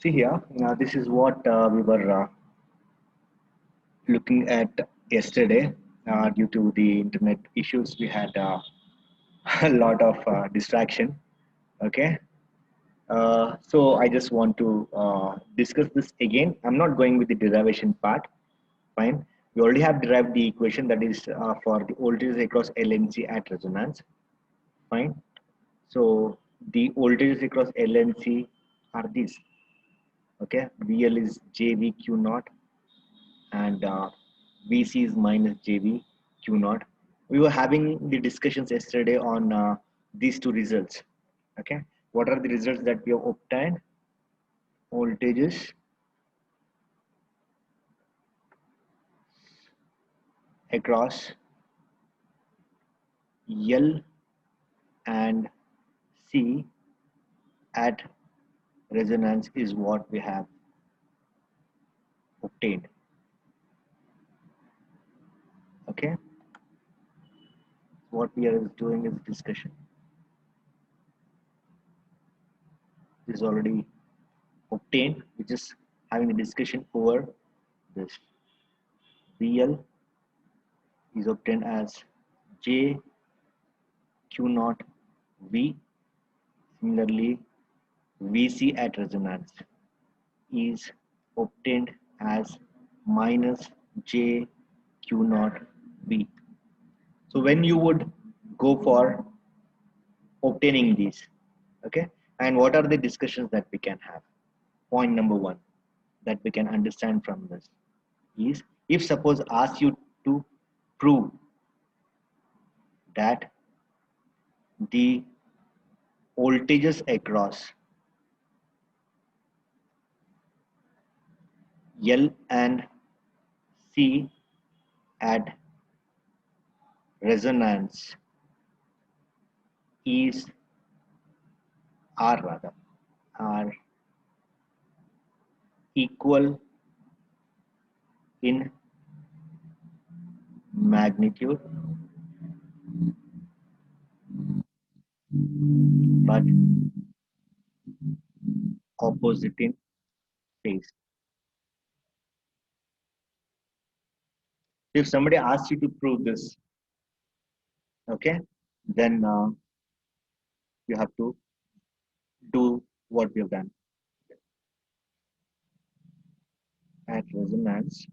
See here, this is what we were looking at yesterday. Due to the internet issues, we had a lot of distraction. Okay, so I just want to discuss this again. I'm not going with the derivation part. Fine. We already have derived the equation that is for the voltages across LNC at resonance. Fine. So the voltages across LNC are these. Okay, VL is JV Q naught and VC is minus JV Q naught. We were having the discussions yesterday on these two results. Okay, what are the results that we have obtained? Voltages across L and C at resonance is what we have obtained. Okay, what we are doing is discussion. This is already obtained. We're just having a discussion over this. VL is obtained as J Q naught V. Similarly, VC at resonance is obtained as minus J Q naught V. So when you would go for obtaining these, okay, and what are the discussions that we can have? Point number one that we can understand from this is, if suppose ask you to prove that the voltages across L and C at resonance is are equal in magnitude but opposite in phase. If somebody asks you to prove this, okay, then you have to do what we have done. At resonance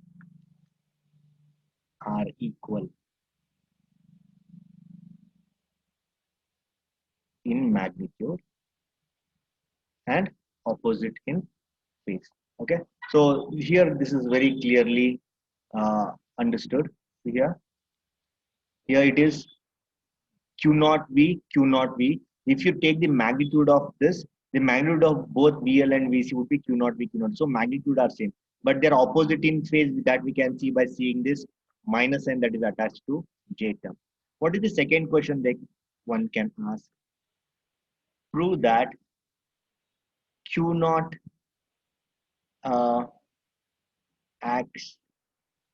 are equal in magnitude and opposite in phase. Okay, so here this is very clearly understood. Here it is Q naught V, Q naught V. If you take the magnitude of this, the magnitude of both VL and VC would be Q naught V, Q naught. So magnitude are same, but they're opposite in phase. That we can see by seeing this minus sign that is attached to J term. What is the second question that one can ask? Prove that Q naught acts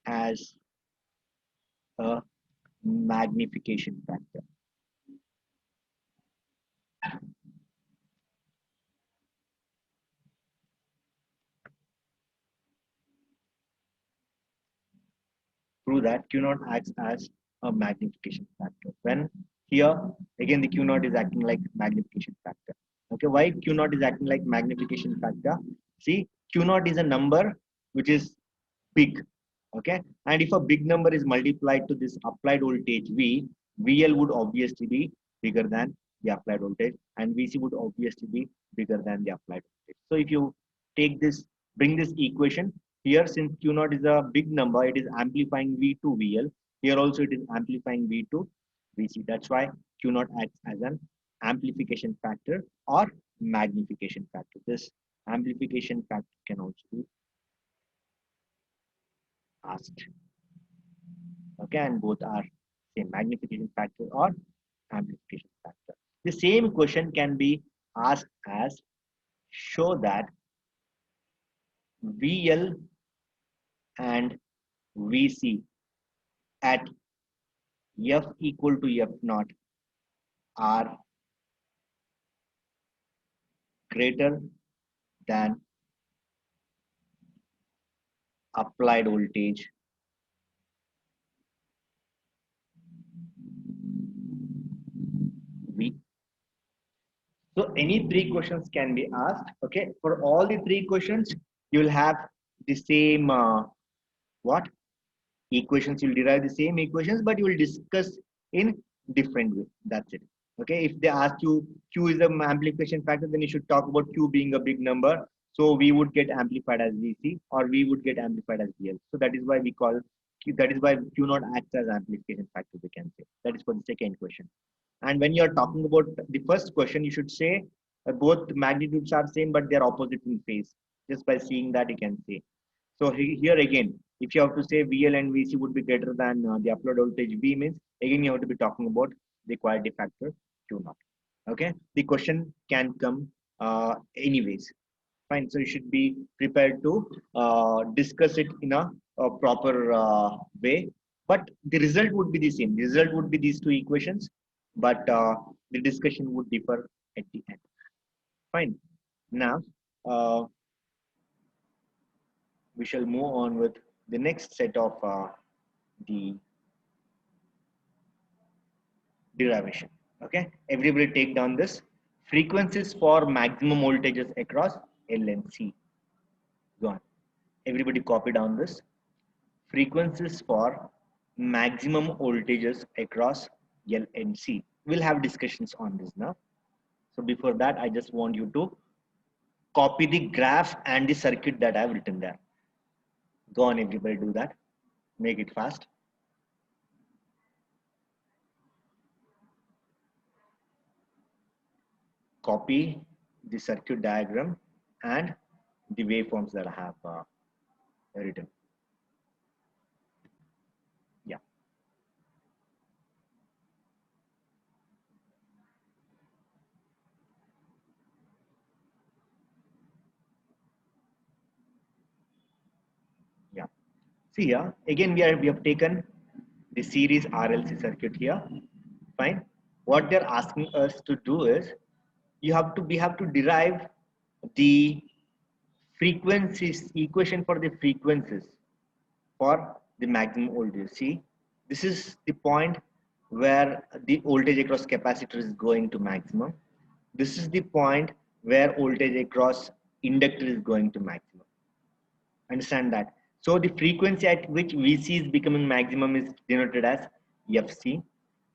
as a magnification factor. Prove that Q naught acts as a magnification factor. When here again the Q naught is acting like magnification factor. Okay, why Q naught is acting like magnification factor? See, Q naught is a number which is big. Okay, and if a big number is multiplied to this applied voltage V, VL would obviously be bigger than the applied voltage, and VC would obviously be bigger than the applied voltage. So if you take this, bring this equation here, since Q naught is a big number, it is amplifying V to VL. Here also it is amplifying V to VC. That's why Q naught acts as an amplification factor or magnification factor. This amplification factor can also be asked. Okay, and both are same, magnification factor or amplification factor. The same question can be asked as, show that VL and VC at F equal to F naught are greater than applied voltage V. So any three questions can be asked. Okay, for all the three questions, you will have the same what equations. You'll derive the same equations, but you will discuss in different way. That's it. Okay, if they ask you Q is the amplification factor, then you should talk about Q being a big number. So we would get amplified as VC, or we would get amplified as VL. So that is why we call that is why Q not acts as amplification factor. We can say that is for the second question. And when you're talking about the first question, you should say both magnitudes are same, but they're opposite in phase. Just by seeing that, you can say. So here again, if you have to say VL and VC would be greater than the upload voltage V means, again, you have to be talking about the quality factor Q naught. Okay, the question can come anyways. Fine. So you should be prepared to discuss it in a proper way. But the result would be the same. The result would be these two equations, but the discussion would differ at the end. Fine. Now we shall move on with the next set of the derivation. Okay, everybody take down this frequencies for maximum voltages across L and C. Go on. Everybody copy down this frequencies for maximum voltages across L and C. We'll have discussions on this now. So before that, I just want you to copy the graph and the circuit that I've written there. Go on, everybody, do that. Make it fast. Copy the circuit diagram and the waveforms that I have written. Yeah. Yeah. See here, again, we have taken the series RLC circuit here. Fine. What they're asking us to do is we have to derive the frequencies equation for the frequencies for the maximum voltage. See, this is the point where the voltage across capacitor is going to maximum. This is the point where voltage across inductor is going to maximum. Understand that? So the frequency at which VC is becoming maximum is denoted as FC,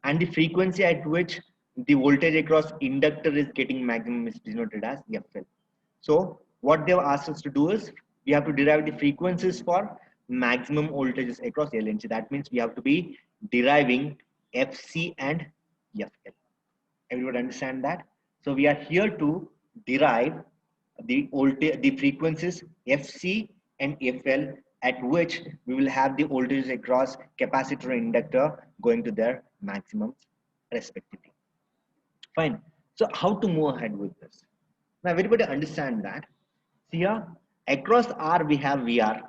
and the frequency at which the voltage across inductor is getting maximum is denoted as FL. So what they've asked us to do is we have to derive the frequencies for maximum voltages across L and C. That means we have to be deriving FC and FL. Everybody understand that? So we are here to derive the voltage, the frequencies FC and FL at which we will have the voltage across capacitor and inductor going to their maximums respectively. Fine. So how to move ahead with this? Now everybody understand that. See here, across R we have VR.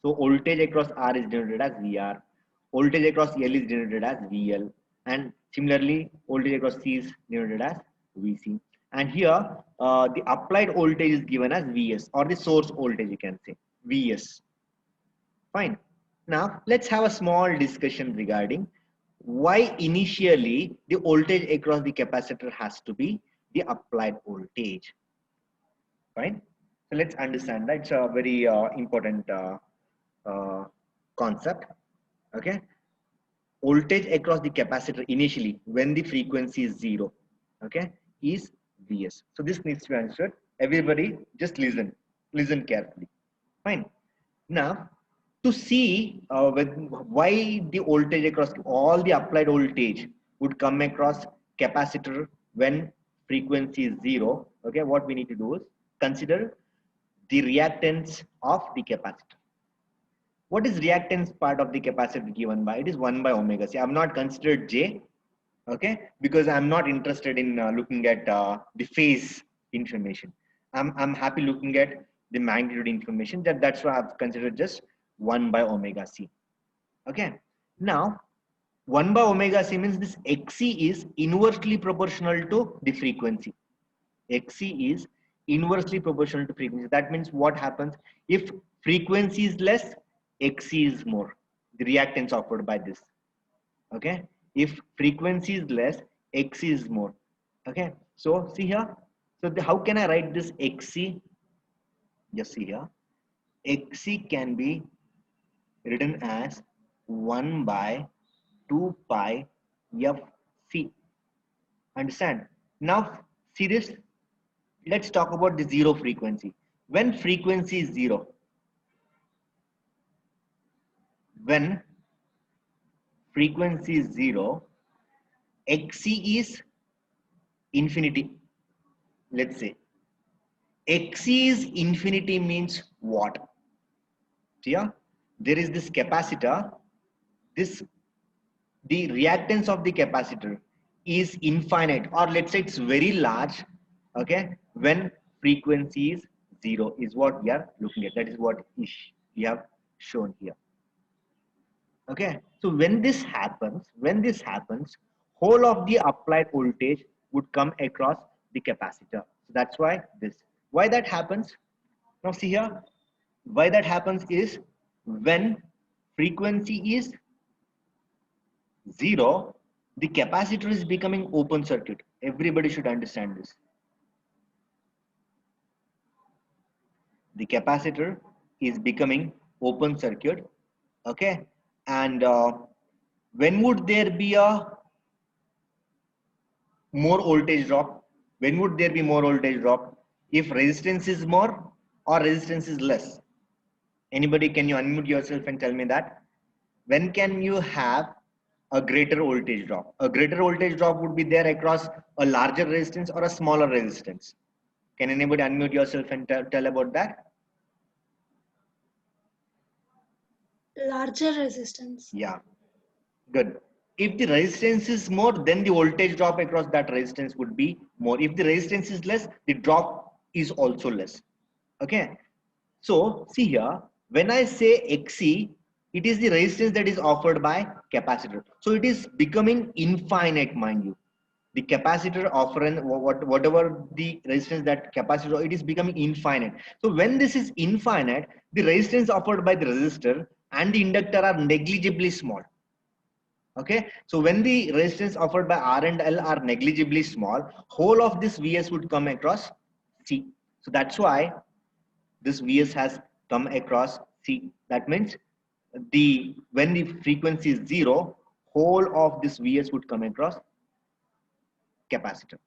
So voltage across R is denoted as VR. Voltage across L is denoted as VL. And similarly, voltage across C is denoted as VC. And here, the applied voltage is given as Vs, or the source voltage, you can say Vs. Fine. Now let's have a small discussion regarding why initially the voltage across the capacitor has to be the applied voltage. Fine. So let's understand that. It's a very important concept. Okay. Voltage across the capacitor initially when the frequency is 0, okay, is Vs. So this needs to be answered. Everybody just listen carefully. Fine. Now to see why the voltage across all the applied voltage would come across capacitor when frequency is 0, okay, what we need to do is consider the reactance of the capacitor. What is reactance part of the capacitor given by? It is 1 by omega c. I have not considered J, okay, because I'm not interested in looking at the phase information. I'm happy looking at the magnitude information. That's why I've considered just 1 by omega c. Okay, now 1 by omega c means this Xc is inversely proportional to the frequency. Xc is inversely proportional to frequency. That means what happens if frequency is less, Xc is more, the reactance offered by this. Okay, if frequency is less, Xc is more. Okay, so see here, so how can I write this Xc? Just see here, Xc can be written as 1 by 2 pi Fc. Understand? Now see this, let's talk about the zero frequency. When frequency is zero, when frequency is zero, Xc is infinity. Let's say Xc is infinity means what? Here, there is this capacitor. This the reactance of the capacitor is infinite, or let's say it's very large. Okay, when frequency is zero is what we are looking at. That is what is we have shown here. Okay, so when this happens, whole of the applied voltage would come across the capacitor. So that's why this. Why that happens? Now see here, why that happens is when frequency is zero, the capacitor is becoming open circuit. Everybody should understand this. The capacitor is becoming open circuit. Okay, and when would there be a more voltage drop? When would there be more voltage drop? If resistance is more or resistance is less? Anybody, can you unmute yourself and tell me that? When can you have a greater voltage drop? A greater voltage drop would be there across a larger resistance or a smaller resistance. Can anybody unmute yourself and tell about that? Larger resistance. Yeah, good. If the resistance is more, then the voltage drop across that resistance would be more. If the resistance is less, the drop is also less. Okay. So see here, when I say Xc, it is the resistance that is offered by capacitor. So it is becoming infinite, mind you. The capacitor offering whatever the resistance that capacitor, it is becoming infinite. So when this is infinite, the resistance offered by the resistor and the inductor are negligibly small. Okay, so when the resistance offered by R and L are negligibly small, whole of this Vs would come across C. So that's why this Vs has come across C. That means when the frequency is zero, whole of this Vs would come across capacitor.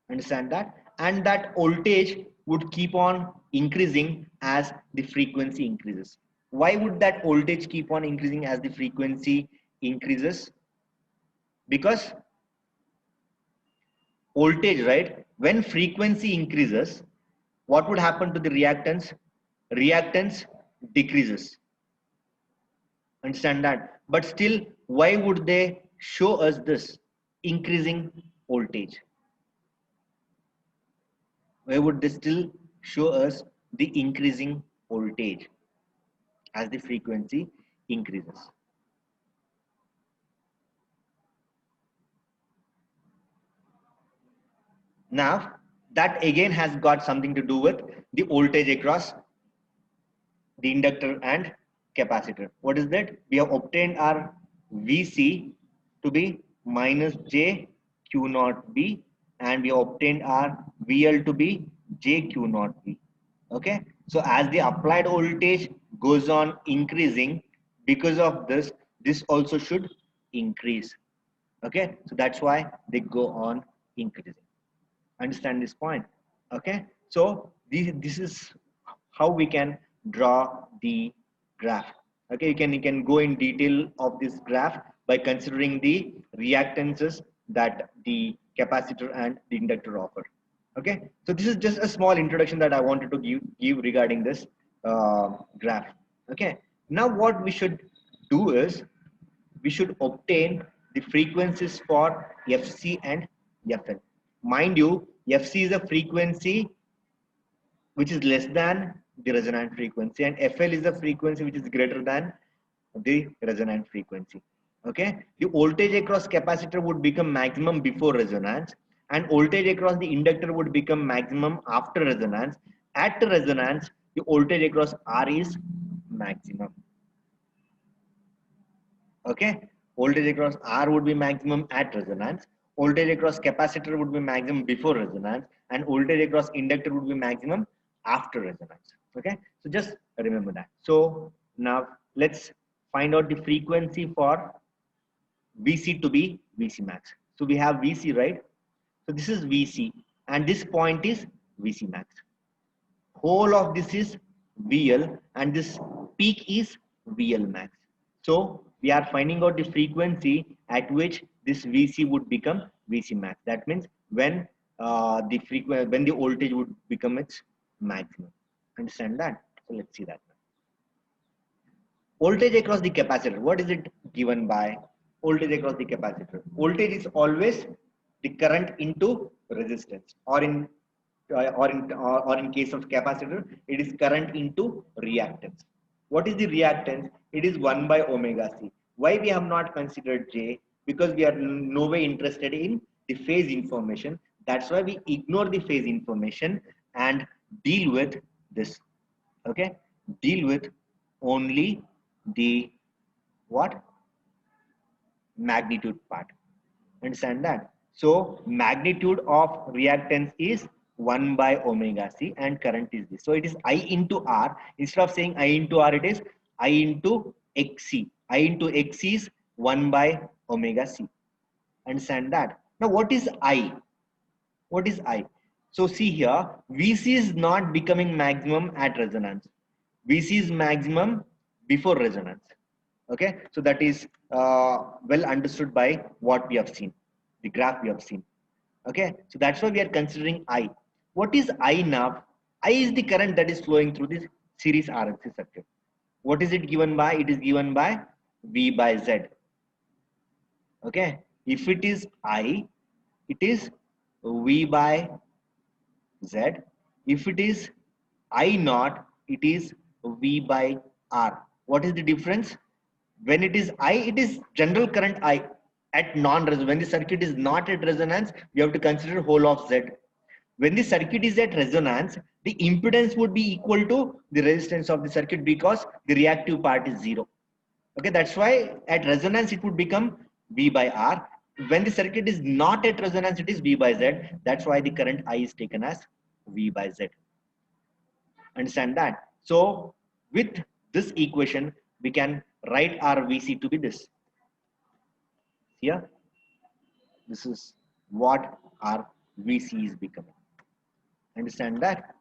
Understand that? And that voltage would keep on increasing as the frequency increases. Why would that voltage keep on increasing as the frequency increases? Because voltage, right? When frequency increases, what would happen to the reactance? Reactance decreases. Understand that? But still, why would they show us this increasing voltage? Why would they still show us the increasing voltage as the frequency increases? Now, that again has got something to do with the voltage across the inductor and capacitor. What is that? We have obtained our Vc to be minus j q naught b, and we have obtained our VL to be j q naught b. Okay, so as the applied voltage goes on increasing, because of this, this also should increase. Okay, so that's why they go on increasing. Understand this point? Okay, so this is how we can draw the graph. Okay, you can go in detail of this graph by considering the reactances that the capacitor and the inductor offer. Okay, so this is just a small introduction that I wanted to give regarding this graph. Okay, now what we should do is we should obtain the frequencies for Fc and Fl. Mind you, Fc is a frequency which is less than the resonant frequency, and Fl is a frequency which is greater than the resonant frequency. Okay, the voltage across capacitor would become maximum before resonance, and voltage across the inductor would become maximum after resonance. At resonance, the voltage across R is maximum. Okay, voltage across R would be maximum at resonance. Voltage across capacitor would be maximum before resonance, and voltage across inductor would be maximum after resonance. Okay, so just remember that. So now let's find out the frequency for VC to be VC max. So we have VC, right? So this is VC, and this point is VC max. Whole of this is VL, and this peak is VL max. So we are finding out the frequency at which this VC would become VC max. That means when when the voltage would become its maximum. Understand that? So let's see that. Voltage across the capacitor. What is it given by? Voltage across the capacitor. Voltage is always the current into resistance, or in case of capacitor, it is current into reactance. What is the reactance? It is 1 by omega c. Why we have not considered J? Because we are no way interested in the phase information. That's why we ignore the phase information and deal with this. Okay, deal with only the what? Magnitude part. Understand that? So magnitude of reactance is 1 by omega c, and current is this. So it is I into R. Instead of saying I into R, it is I into XC. I into XC is 1 by omega c. Understand that? Now what is I? What is I? So see here, VC is not becoming maximum at resonance. VC is maximum before resonance. Okay, so that is well understood by what we have seen, the graph we have seen. Okay, so that's why we are considering I. What is I now? I is the current that is flowing through this series RLC circuit. What is it given by? It is given by V by Z. Okay, if it is I, it is V by Z. If it is I naught, it is V by R. What is the difference? When it is I, it is general current I at non-resonance. When the circuit is not at resonance, we have to consider whole of Z. When the circuit is at resonance, the impedance would be equal to the resistance of the circuit because the reactive part is zero. Okay, that's why at resonance it would become V by R. When the circuit is not at resonance, it is V by Z. That's why the current I is taken as V by Z. Understand that? So with this equation, we can write our VC to be this. Here, this is what our VC is becoming. Understand that?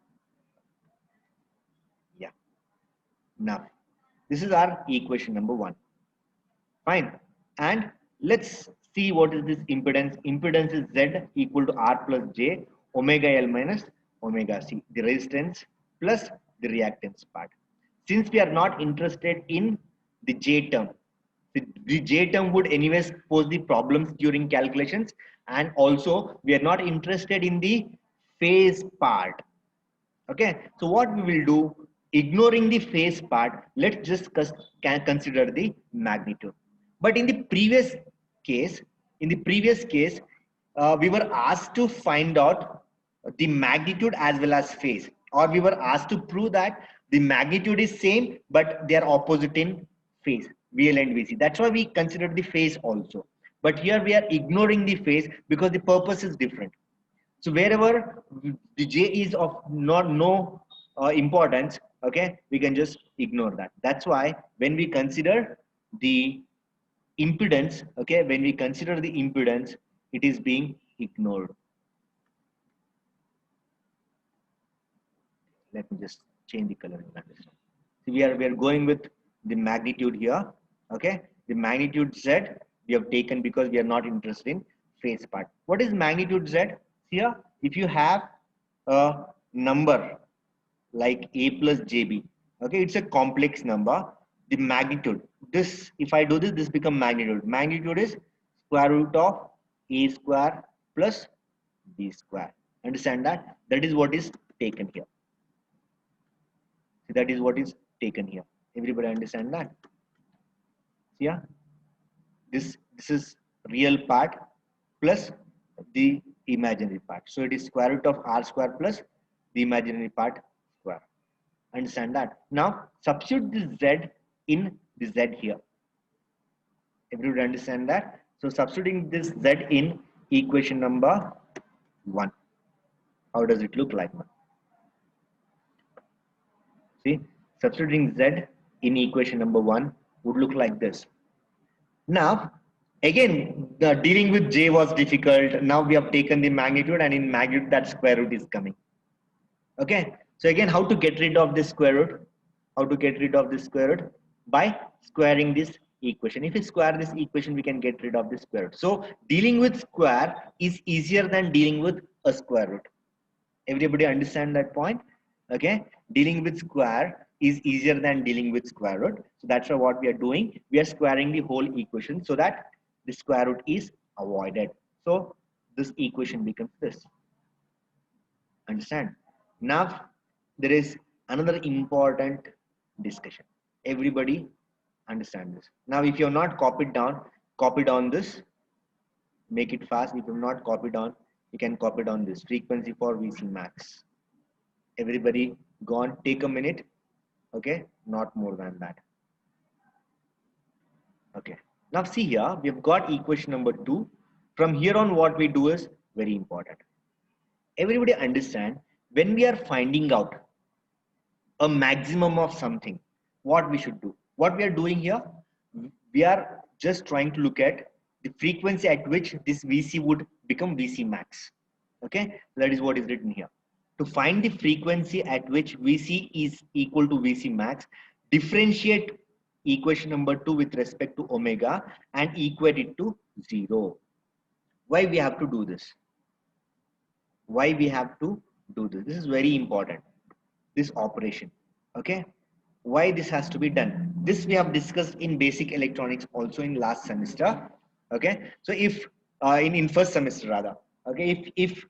Yeah. Now, this is our equation number 1. Fine. And let's see what is this impedance. Impedance is Z equal to R plus J omega L minus omega C. The resistance plus the reactance part. Since we are not interested in the J term, the J term would anyways pose the problems during calculations, and also we are not interested in the phase part. Okay, so what we will do, ignoring the phase part, let's just consider the magnitude. But in the previous case, we were asked to find out the magnitude as well as phase, or we were asked to prove that the magnitude is same but they are opposite in phase, VL and VC. That's why we considered the phase also. But here we are ignoring the phase because the purpose is different. So wherever the J is of no importance, okay, we can just ignore that. That's why when we consider the impedance, okay, when we consider the impedance, it is being ignored. Let me just change the color and understand. So we are going with the magnitude here, okay. The magnitude Z we have taken because we are not interested in phase part. What is magnitude Z? Here, if you have a number like A plus JB, okay, it's a complex number. The magnitude, this, if I do this, this become magnitude. Magnitude is square root of A square plus B square. Understand that? That is what is taken here. That is what is taken here. Everybody understand that? Yeah, this is real part plus the imaginary part. So it is square root of R square plus the imaginary part square. Understand that? Now substitute this z in the z here. Everybody understand that? So substituting this z in equation number 1. How does it look like now? See, substituting z in equation number 1 would look like this. Now, again, the dealing with j was difficult. Now we have taken the magnitude, and in magnitude that square root is coming. Okay, so again, how to get rid of this square root? How to get rid of this square root? By squaring this equation. If we square this equation, we can get rid of this square root. So dealing with square is easier than dealing with a square root. Everybody understand that point? Okay, dealing with square is easier than dealing with square root. So that's what we are doing. We are squaring the whole equation so that the square root is avoided. So this equation becomes this. Understand? Now there is another important discussion. Everybody understand this. Now if you have not copied down, copy down this. Make it fast. If you have not copied down, you can copy down this frequency for VC max. Everybody go on, take a minute. Okay, not more than that. Okay, now see here, we've got equation number 2. From here on, what we do is very important. Everybody understand, when we are finding out a maximum of something, what we should do? What we are doing here, we are just trying to look at the frequency at which this VC would become VC max. Okay, that is what is written here. To find the frequency at which VC is equal to VC max, differentiate equation number 2 with respect to omega and equate it to 0. Why we have to do this? Why we have to do this? This is very important. This operation. Okay, why this has to be done? This we have discussed in basic electronics also in last semester. Okay, so if in first semester rather. Okay, if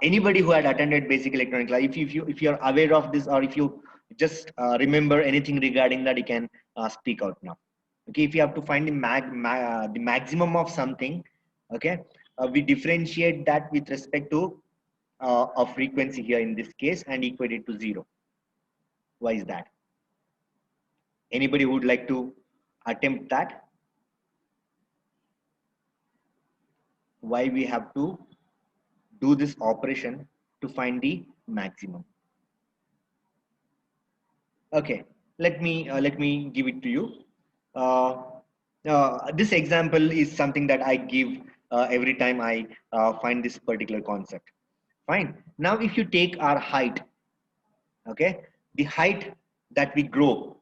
anybody who had attended basic electronics, if you are aware of this, or if you just remember anything regarding that, you can speak out now. Okay, if you have to find the the maximum of something, okay, we differentiate that with respect to a frequency here in this case and equate it to 0. Why is that? Anybody who would like to attempt that? Why we have to do this operation to find the maximum? Okay, let me give it to you. This example is something that I give every time I find this particular concept. Fine. Now, if you take our height, okay, the height that we grow,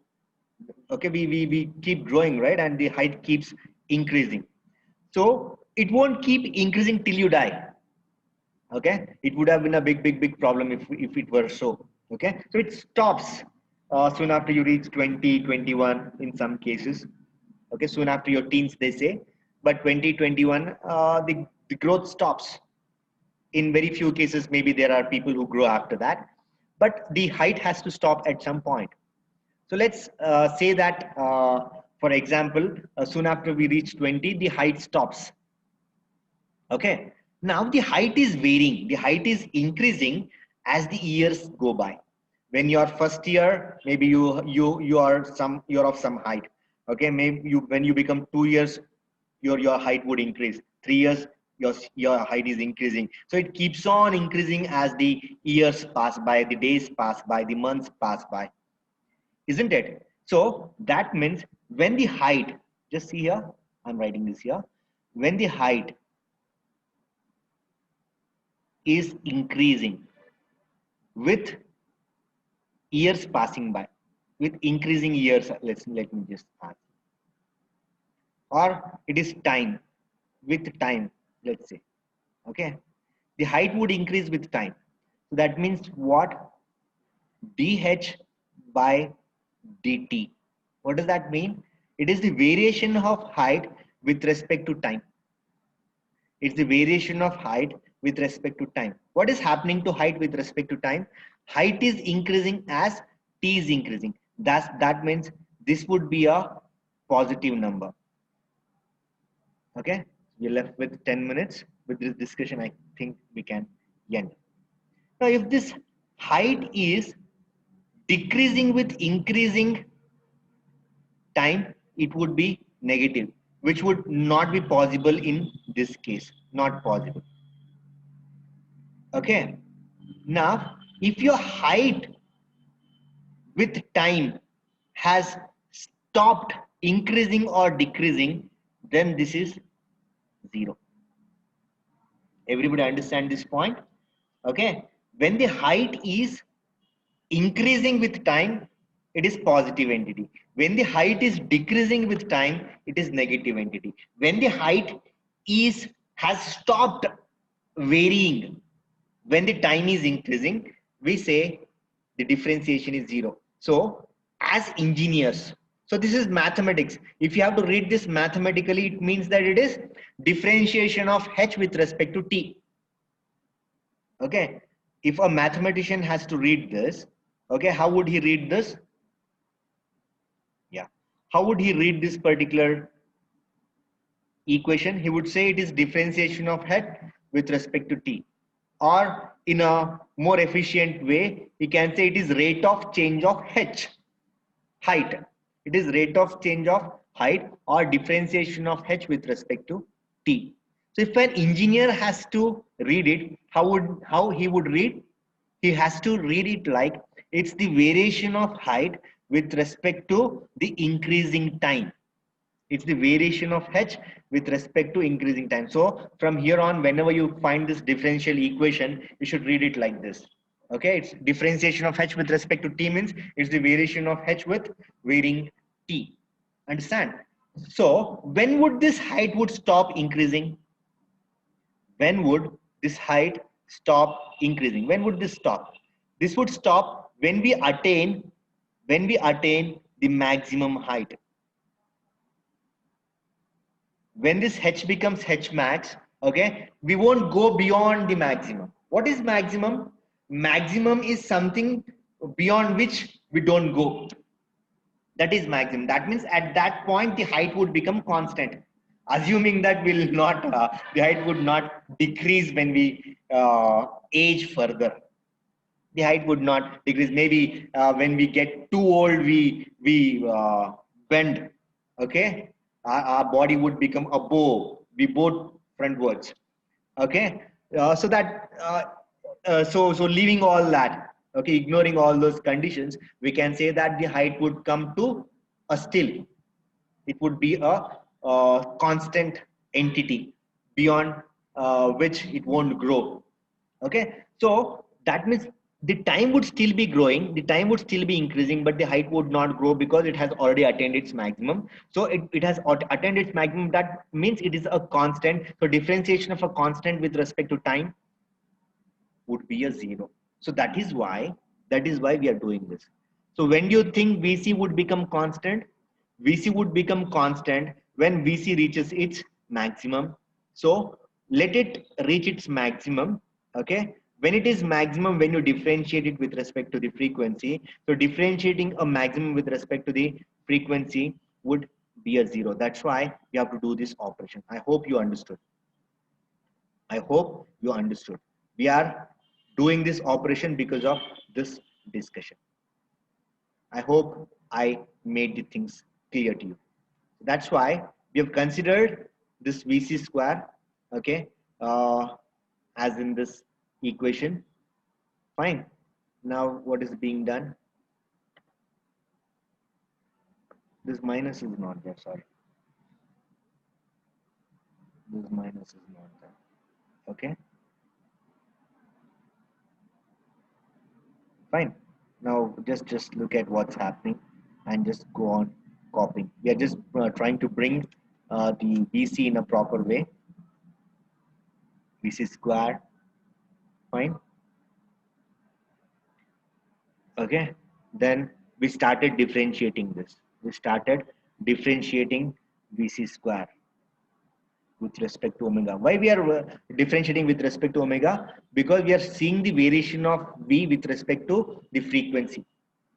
okay, we keep growing, right, and the height keeps increasing. So it won't keep increasing till you die. Okay, it would have been a big problem if it were so. Okay, so it stops soon after you reach 20, 21 in some cases. Okay, soon after your teens they say, but 20, 21 the growth stops. In very few cases maybe there are people who grow after that, but the height has to stop at some point. So let's say that for example soon after we reach 20 the height stops. Okay, now the height is varying, the height is increasing as the years go by. When you are first year, maybe you're of some height. Okay, maybe when you become 2 years, your height would increase. 3 years, your height is increasing. So it keeps on increasing as the years pass by, the days pass by, the months pass by, isn't it? So that means when the height, just see here, I'm writing this here, when the height is increasing with years passing by, with increasing years, let me just add, or it is time, with time, let's say. Okay, the height would increase with time. So that means what? Dh by dt. What does that mean? It is the variation of height with respect to time. It's the variation of height with respect to time. What is happening to height with respect to time? Height is increasing as t is increasing. That means this would be a positive number. Okay, you're left with 10 minutes. With this discussion, I think we can end. Now, if this height is decreasing with increasing time, it would be negative, which would not be possible in this case. Not possible. Okay. Now, if your height with time has stopped increasing or decreasing, then this is 0. Everybody understand this point? Okay. When the height is increasing with time, it is positive entity. When the height is decreasing with time, it is negative entity. When the height is has stopped varying, when the time is increasing, we say the differentiation is 0. So as engineers, so this is mathematics. If you have to read this mathematically, it means that it is differentiation of h with respect to t. Okay, if a mathematician has to read this, okay, how would he read this? Yeah, how would he read this particular equation? He would say it is differentiation of h with respect to t, or in a more efficient way, he can say it is rate of change of h, height. It is rate of change of height or differentiation of h with respect to t. So if an engineer has to read it, how he would read? He has to read it like it's the variation of height with respect to the increasing time. It's the variation of h with respect to increasing time. So from here on, whenever you find this differential equation, you should read it like this. Okay, it's differentiation of h with respect to t means it's the variation of h with varying t. Understand? So when would this height would stop increasing? When would this height stop increasing? When would this stop? This would stop when we attain the maximum height. When this h becomes h max, okay, we won't go beyond the maximum. What is maximum? Maximum is something beyond which we don't go. That is maximum. That means at that point the height would become constant, assuming that will not the height would not decrease when we age further. The height would not decrease. Maybe when we get too old, we bend. Okay, our body would become a bow. We bow frontwards. Okay, so that so leaving all that. Okay, ignoring all those conditions, we can say that the height would come to a still. It would be a constant entity beyond which it won't grow. Okay, so that means the time would still be growing, the time would still be increasing, but the height would not grow because it has already attained its maximum. So it has attained its maximum. That means it is a constant. So differentiation of a constant with respect to time would be a 0. So that is why we are doing this. So when do you think VC would become constant? VC would become constant when VC reaches its maximum. So let it reach its maximum. Okay. When it is maximum, when you differentiate it with respect to the frequency, so differentiating a maximum with respect to the frequency would be a 0. That's why you have to do this operation. I hope you understood. I hope you understood. We are doing this operation because of this discussion. I hope I made the things clear to you. That's why we have considered this VC square, okay, as in this equation. Fine. Now what is being done? This minus is not there, sorry. This minus is not there. Okay. Fine. Now just look at what's happening and just go on copying. We are just trying to bring the VC in a proper way. VC square. Fine. Okay. Then we started differentiating this. We started differentiating VC square with respect to omega. Why we are differentiating with respect to omega? Because we are seeing the variation of V with respect to the frequency.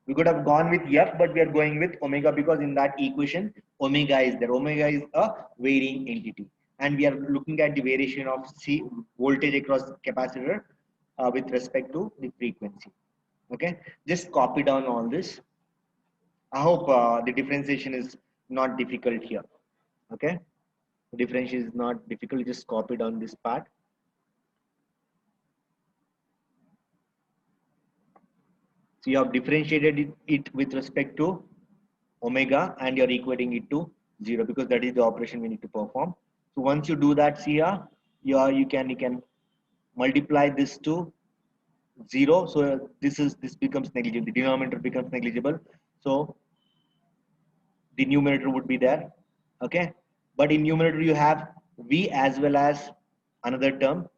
We could have gone with F, but we are going with omega because in that equation, omega is there. Omega is a varying entity. And we are looking at the variation of C voltage across capacitor with respect to the frequency. Okay, just copy down all this. I hope the differentiation is not difficult here. Okay, the differentiation is not difficult. Just copy down this part. So you have differentiated it with respect to omega, and you're equating it to 0 because that is the operation we need to perform. So once you do that, see here, you can multiply this to 0. So this becomes negligible. The denominator becomes negligible. So the numerator would be there. Okay, but in numerator you have v as well as another term.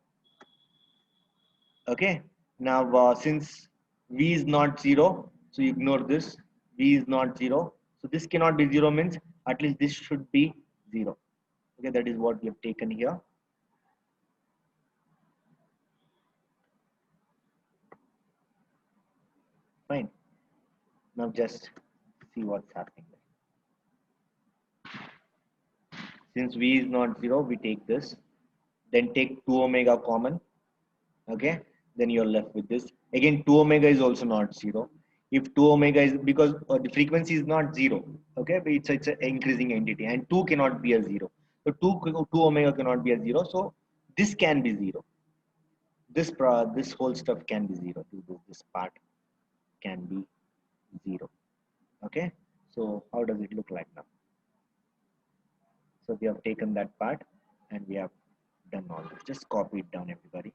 Okay, now since v is not 0, so you ignore this. V is not 0, so this cannot be 0, means at least this should be 0. Okay, that is what we have taken here. Fine. Now just see what's happening. Since v is not 0, we take this, then take 2 omega common. Okay, then you're left with this. Again, 2 omega is also not 0. If 2 omega is, because the frequency is not 0, okay, but it's an increasing entity, and 2 cannot be a 0. So 2 omega cannot be a 0. So this can be 0. This whole stuff can be 0. This part can be 0. Okay, so how does it look like now? So we have taken that part and we have done all this. Just copy it down, everybody.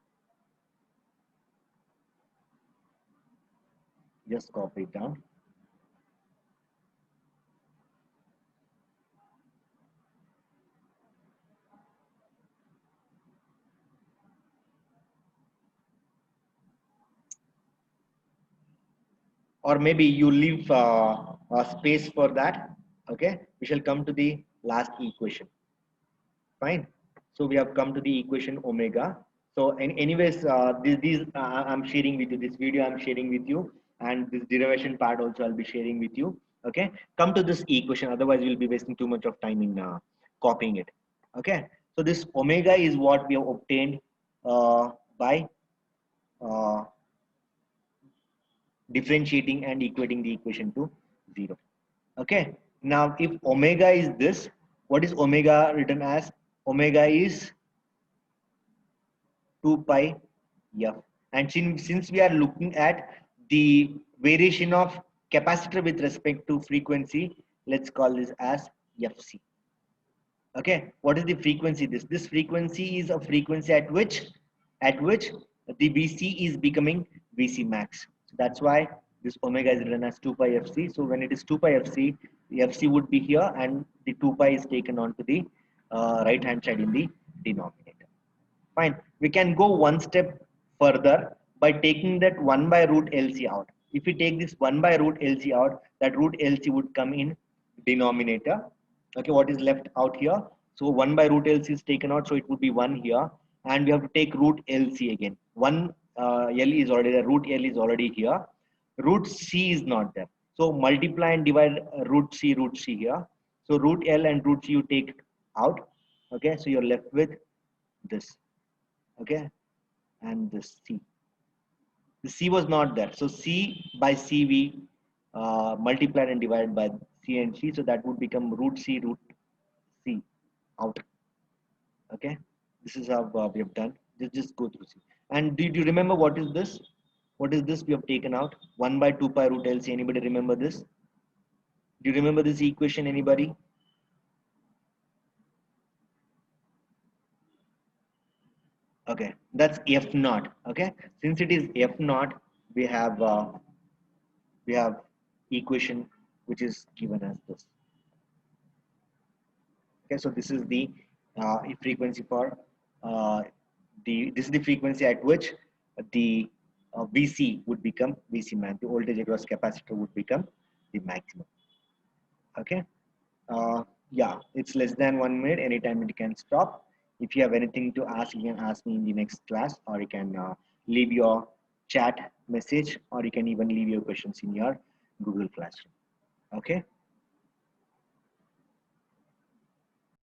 Just copy it down. Or maybe you leave a space for that. Okay, we shall come to the last equation. Fine. So we have come to the equation omega. So anyways, these I'm sharing with you, this video I'm sharing with you, and this derivation part also I'll be sharing with you. Okay, come to this equation, otherwise we'll be wasting too much of time in copying it. Okay, so this omega is what we have obtained by uh, differentiating and equating the equation to 0. Okay, now if omega is this, what is omega written as? Omega is 2 pi f, and since we are looking at the variation of capacitor with respect to frequency, let's call this as fc. Okay, what is the frequency? This frequency is a frequency at which the vc is becoming vc max. So that's why this omega is written as 2 pi fc. So when it is 2 pi fc, the fc would be here and the 2 pi is taken onto the right hand side in the denominator. Fine. We can go one step further by taking that 1 by root LC out. If we take this 1 by root LC out, that root LC would come in denominator. Okay, what is left out here? So 1 by root LC is taken out, so it would be 1 here. And we have to take root LC again. 1 L is already there, root L is already here. Root C is not there. So multiply and divide root C here. So root L and root C you take out. Okay, so you're left with this. Okay, and the c was not there, so c by c we multiplied and divided by c and c, so that would become root c out. Okay, this is how we have done. Just go through c. And did you remember what is this? What is this we have taken out? 1 by 2 pi root LC. Anybody remember this? Do you remember this equation, anybody? Okay, that's f naught. Okay, since it is f naught, we have equation which is given as this. Okay, so this is the frequency for this is the frequency at which the VC would become VC max. The voltage across capacitor would become the maximum. Okay, yeah, it's less than 1 minute. Anytime it can stop. If you have anything to ask, you can ask me in the next class, or you can leave your chat message, or you can even leave your questions in your Google Classroom. Okay.